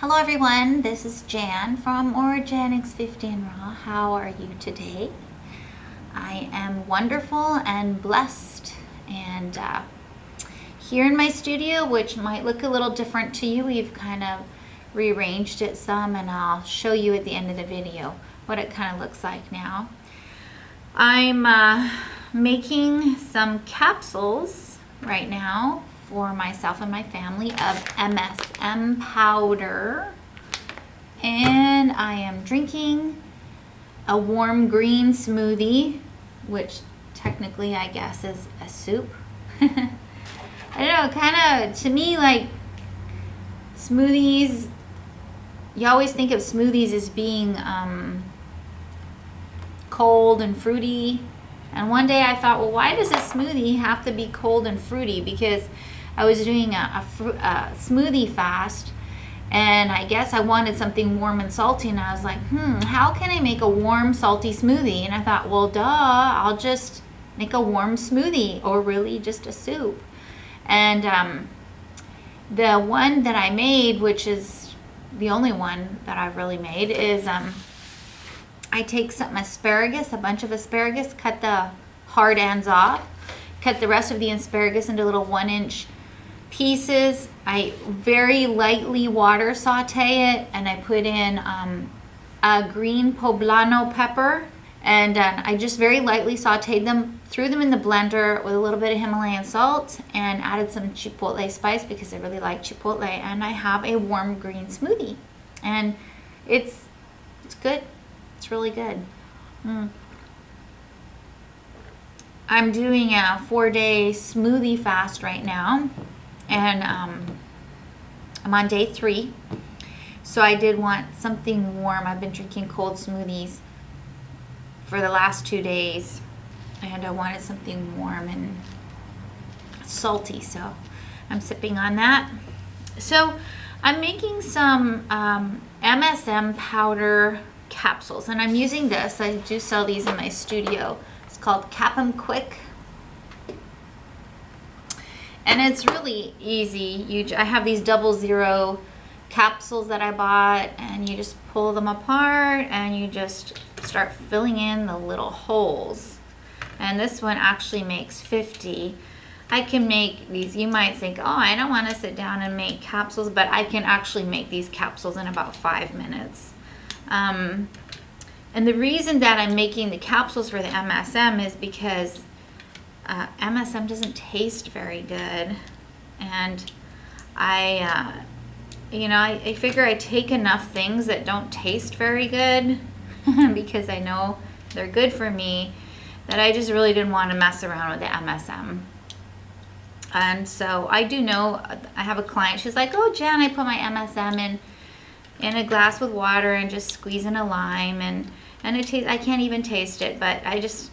Hello everyone, this is Jan from orJANics 50 and Raw. How are you today? I am wonderful and blessed, and here in my studio, which might look a little different to you, we've kind of rearranged it some, and I'll show you at the end of the video what it kind of looks like now. I'm making some capsules right now for myself and my family of MSM powder, and I am drinking a warm green smoothie, which technically I guess is a soup. I don't know, kind of to me, like smoothies, you always think of smoothies as being cold and fruity, and one day I thought, well, why does a smoothie have to be cold and fruity? Because I was doing a smoothie fast, and I guess I wanted something warm and salty, and I was like, how can I make a warm salty smoothie? And I thought, well, duh, I'll just make a warm smoothie, or really just a soup. And the one that I made, which is the only one that I've really made, is I take some asparagus, a bunch of asparagus, cut the hard ends off, cut the rest of the asparagus into little 1-inch pieces. I very lightly water saute it, and I put in a green poblano pepper, and I just very lightly sauteed them, threw them in the blender with a little bit of Himalayan salt, and added some chipotle spice because I really like chipotle, and I have a warm green smoothie, and it's good. It's really good. I'm doing a 4-day smoothie fast right now, and I'm on day 3, so I did want something warm. I've been drinking cold smoothies for the last 2 days, and I wanted something warm and salty, so I'm sipping on that. So I'm making some MSM powder capsules, and I'm using this. I do sell these in my studio. It's called Cap 'em Quick, and it's really easy. I have these 00 capsules that I bought, and you just pull them apart and you just start filling in the little holes. And this one actually makes 50. I can make these. You might think, oh, I don't want to sit down and make capsules, but I can actually make these capsules in about 5 minutes. And the reason that I'm making the capsules for the MSM is because MSM doesn't taste very good, and I figure I take enough things that don't taste very good because I know they're good for me, that I just really didn't want to mess around with the MSM. And so I do know, I have a client, she's like, oh, Jan, I put my MSM in a glass with water and just squeeze in a lime, and it tastes, I can't even taste it, but I'm just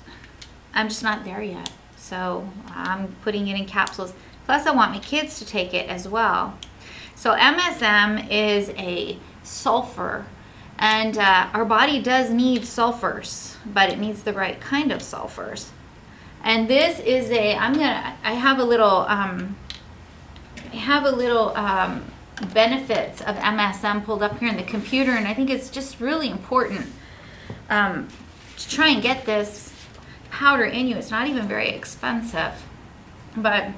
not there yet. So I'm putting it in capsules. Plus I want my kids to take it as well. So MSM is a sulfur, and our body does need sulfurs, but it needs the right kind of sulfurs. And this is I have a little benefits of MSM pulled up here in the computer, and I think it's just really important to try and get this powder in you. It's not even very expensive, but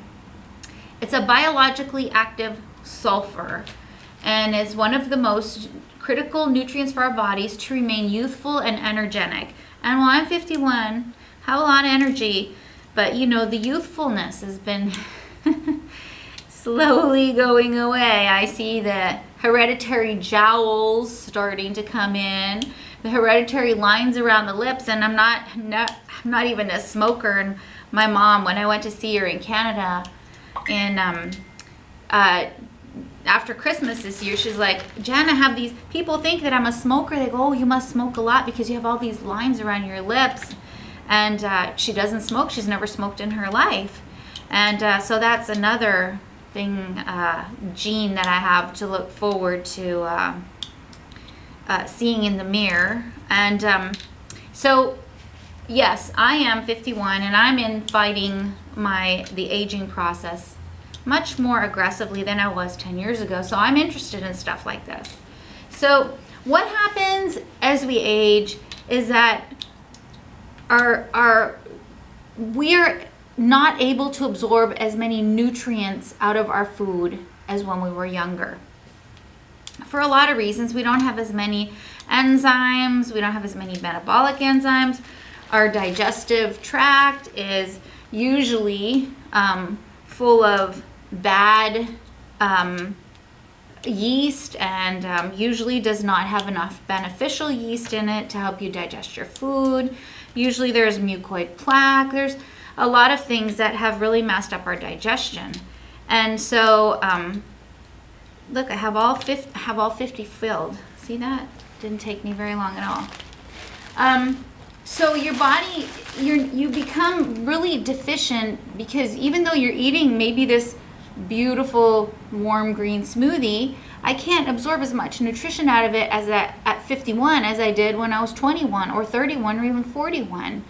it's a biologically active sulfur, and is one of the most critical nutrients for our bodies to remain youthful and energetic. And while I'm 51, have a lot of energy, but you know, the youthfulness has been slowly going away. I see the hereditary jowls starting to come in, the hereditary lines around the lips, and I'm not even a smoker. And my mom, when I went to see her in Canada, and after Christmas this year, she's like, Jan, I have these people think that I'm a smoker. They go, oh, you must smoke a lot because you have all these lines around your lips. And she doesn't smoke. She's never smoked in her life. And so that's another thing, gene that I have to look forward to seeing in the mirror. And so yes, I am 51, and I'm fighting the aging process much more aggressively than I was 10 years ago. So I'm interested in stuff like this. So what happens as we age is that we're not able to absorb as many nutrients out of our food as when we were younger. For a lot of reasons, we don't have as many enzymes, we don't have as many metabolic enzymes. Our digestive tract is usually full of bad yeast, and usually does not have enough beneficial yeast in it to help you digest your food. Usually there's mucoid plaque. There's a lot of things that have really messed up our digestion. And so, look, I have all 50 filled. See that? Didn't take me very long at all. So your body, you become really deficient, because even though you're eating maybe this beautiful warm green smoothie, I can't absorb as much nutrition out of it as at 51 as I did when I was 21 or 31 or even 41.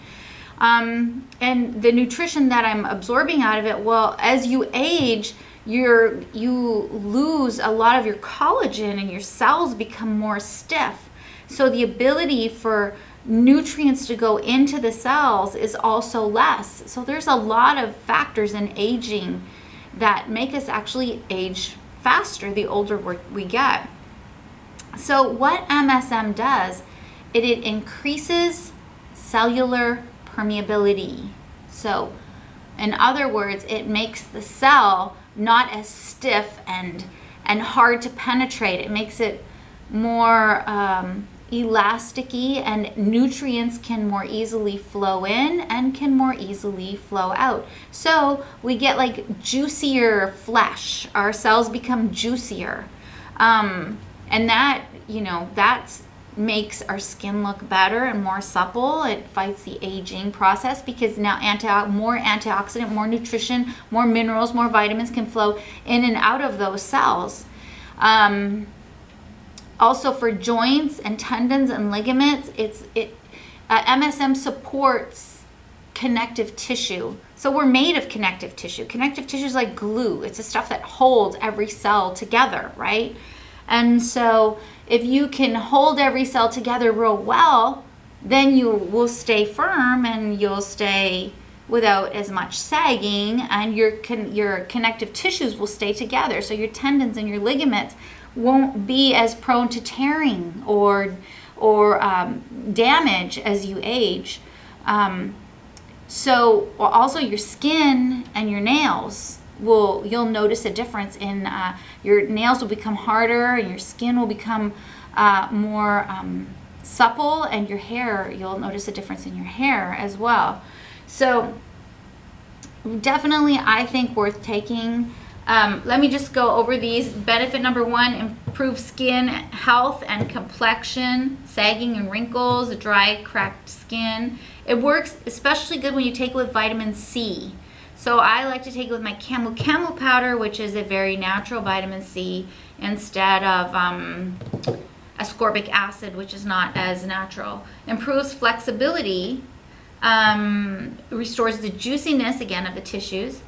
And the nutrition that I'm absorbing out of it, well, as you age, you lose a lot of your collagen and your cells become more stiff. So the ability for nutrients to go into the cells is also less. So there's a lot of factors in aging that make us actually age faster the older we get. So what MSM does, it increases cellular permeability. So in other words, it makes the cell not as stiff and hard to penetrate. It makes it more elasticy, and nutrients can more easily flow in and can more easily flow out. So we get like juicier flesh. Our cells become juicier. And that, that makes our skin look better and more supple. It fights the aging process because now more antioxidant, more nutrition, more minerals, more vitamins can flow in and out of those cells. Also for joints and tendons and ligaments, MSM supports connective tissue. So we're made of connective tissue. Connective tissue is like glue. It's the stuff that holds every cell together, right? And so if you can hold every cell together real well, then you will stay firm and you'll stay without as much sagging, and your connective tissues will stay together. So your tendons and your ligaments won't be as prone to tearing or damage as you age. So also your skin and your nails, you'll notice a difference in your nails will become harder, and your skin will become more supple, and your hair, you'll notice a difference in your hair as well. So definitely, I think worth taking. Let me just go over these. Benefit number 1, improve skin health and complexion, sagging and wrinkles, dry, cracked skin. It works especially good when you take it with vitamin C. So I like to take it with my Camel powder, which is a very natural vitamin C, instead of ascorbic acid, which is not as natural. Improves flexibility, restores the juiciness, again, of the tissues.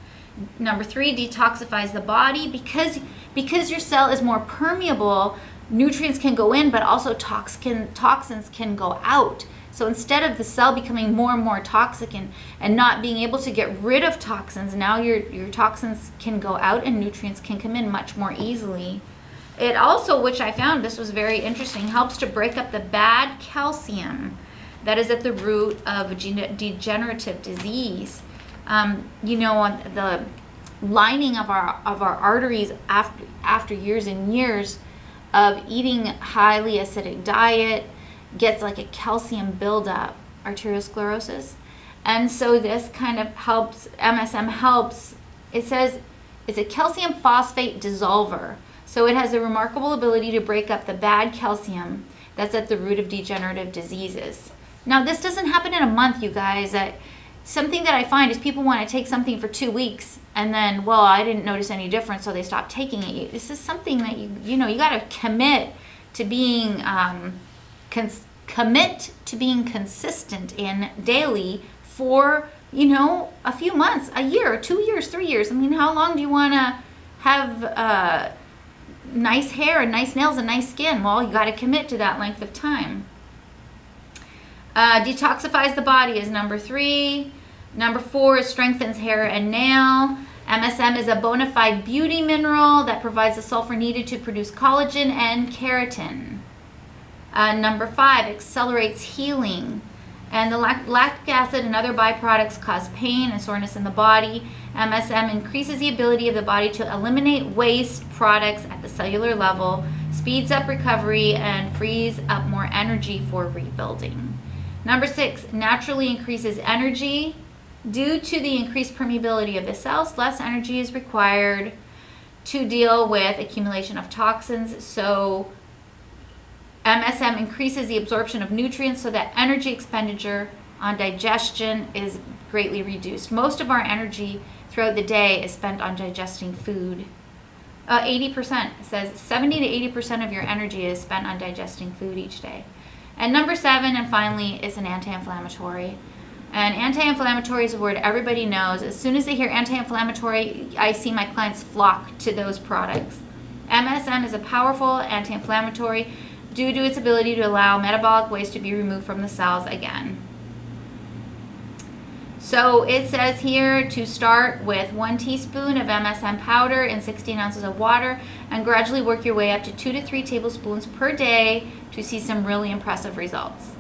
Number 3, detoxifies the body. Because your cell is more permeable, nutrients can go in, but also toxins can go out. So instead of the cell becoming more and more toxic and not being able to get rid of toxins, now your toxins can go out and nutrients can come in much more easily. It also, which I found this was very interesting, helps to break up the bad calcium that is at the root of degenerative disease. The lining of our arteries after years and years of eating highly acidic diet gets like a calcium buildup, arteriosclerosis. And so this kind of helps, MSM helps. It says it's a calcium phosphate dissolver. So it has a remarkable ability to break up the bad calcium that's at the root of degenerative diseases. Now, this doesn't happen in a month, you guys. Something that I find is people want to take something for 2 weeks and then, well, I didn't notice any difference, so they stopped taking it. This is something that you got to commit to being consistent in daily for a few months, a year, 2 years, 3 years. I mean, how long do you want to have nice hair and nice nails and nice skin. Well, you got to commit to that length of time. Detoxifies the body is number 3. Number 4 is strengthens hair and nail. MSM is a bona fide beauty mineral that provides the sulfur needed to produce collagen and keratin. Number 5, accelerates healing. And the lactic acid and other byproducts cause pain and soreness in the body. MSM increases the ability of the body to eliminate waste products at the cellular level, speeds up recovery, and frees up more energy for rebuilding. Number 6, naturally increases energy. Due to the increased permeability of the cells, less energy is required to deal with accumulation of toxins. So MSM increases the absorption of nutrients so that energy expenditure on digestion is greatly reduced. Most of our energy throughout the day is spent on digesting food. 80%, it says 70 to 80% of your energy is spent on digesting food each day. And number 7, and finally, is an anti-inflammatory. And anti-inflammatory is a word everybody knows. As soon as they hear anti-inflammatory, I see my clients flock to those products. MSM is a powerful anti-inflammatory due to its ability to allow metabolic waste to be removed from the cells again. So it says here to start with 1 teaspoon of MSM powder in 16 ounces of water and gradually work your way up to 2 to 3 tablespoons per day to see some really impressive results.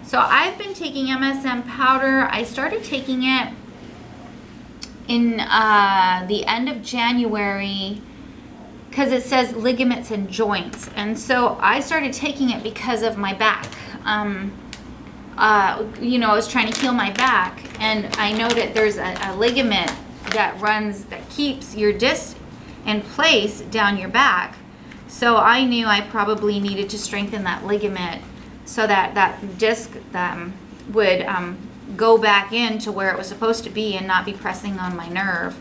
So I've been taking MSM powder. I started taking it in the end of January because it says ligaments and joints. And so I started taking it because of my back. You know, I was trying to heal my back, and I know that there's a ligament that keeps your disc in place down your back. So I knew I probably needed to strengthen that ligament so that that disc would go back into where it was supposed to be and not be pressing on my nerve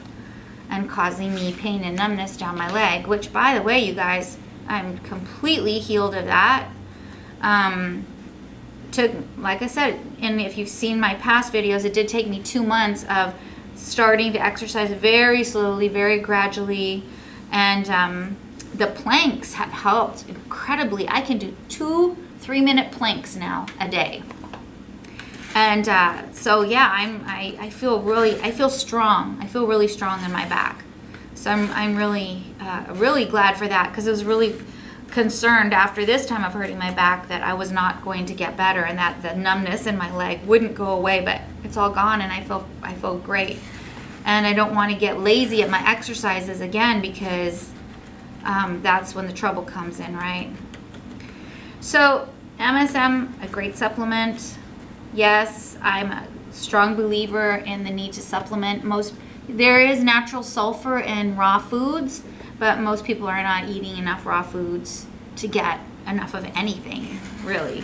and causing me pain and numbness down my leg, which, by the way, you guys, I'm completely healed of that. Like I said, and if you've seen my past videos, it did take me 2 months of starting to exercise very slowly, very gradually, and the planks have helped incredibly. I can do 2 3-minute planks now a day. And so yeah, I feel strong. I feel really strong in my back. So I'm really glad for that, because I was really concerned after this time of hurting my back that I was not going to get better and that the numbness in my leg wouldn't go away, but it's all gone and I feel great. And I don't want to get lazy at my exercises again, because that's when the trouble comes in, right? So MSM, a great supplement. Yes, I'm a strong believer in the need to supplement. There is natural sulfur in raw foods, but most people are not eating enough raw foods to get enough of anything, really.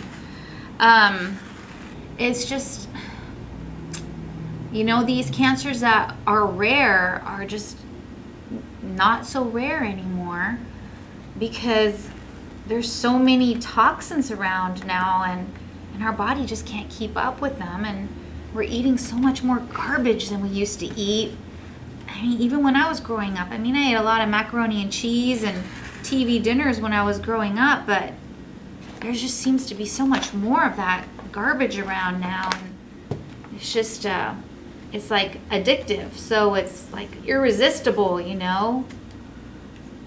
It's just, you know, these cancers that are rare are just not so rare anymore because there's so many toxins around now, and our body just can't keep up with them, and we're eating so much more garbage than we used to eat. I mean, even when I was growing up, I mean, I ate a lot of macaroni and cheese and TV dinners when I was growing up, but there just seems to be so much more of that garbage around now, and it's just, it's like addictive, so it's like irresistible, you know?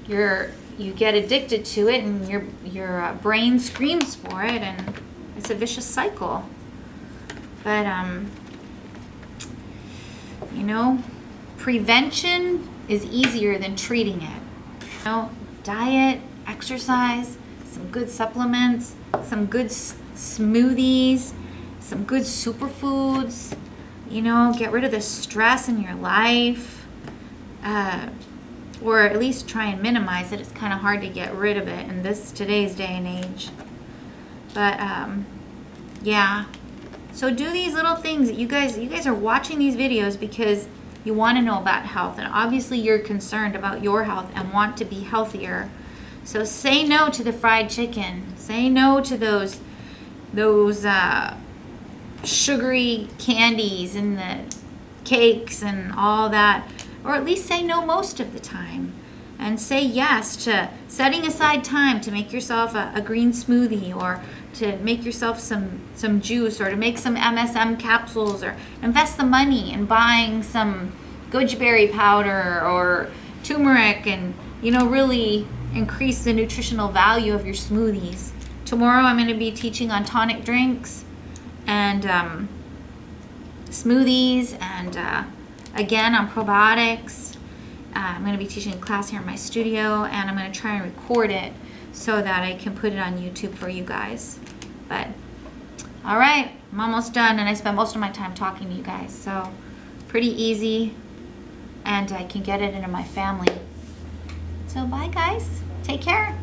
You get addicted to it, and your brain screams for it, and it's a vicious cycle. But, you know, prevention is easier than treating it. You know, diet, exercise, some good supplements, some good smoothies, some good superfoods, you know, get rid of the stress in your life, or at least try and minimize it. It's kind of hard to get rid of it in today's day and age. But yeah, so do these little things. You guys are watching these videos because you want to know about health, and obviously you're concerned about your health and want to be healthier. So say no to the fried chicken. Say no to those sugary candies and the cakes and all that, or at least say no most of the time. and say yes to setting aside time to make yourself a green smoothie, or to make yourself some juice, or to make some MSM capsules, or invest the money in buying some goji berry powder or turmeric, and really increase the nutritional value of your smoothies. Tomorrow I'm going to be teaching on tonic drinks and smoothies, and again on probiotics. I'm going to be teaching a class here in my studio, and I'm going to try and record it so that I can put it on YouTube for you guys. But all right, I'm almost done, and I spent most of my time talking to you guys, so pretty easy, and I can get it into my family. So bye guys, take care.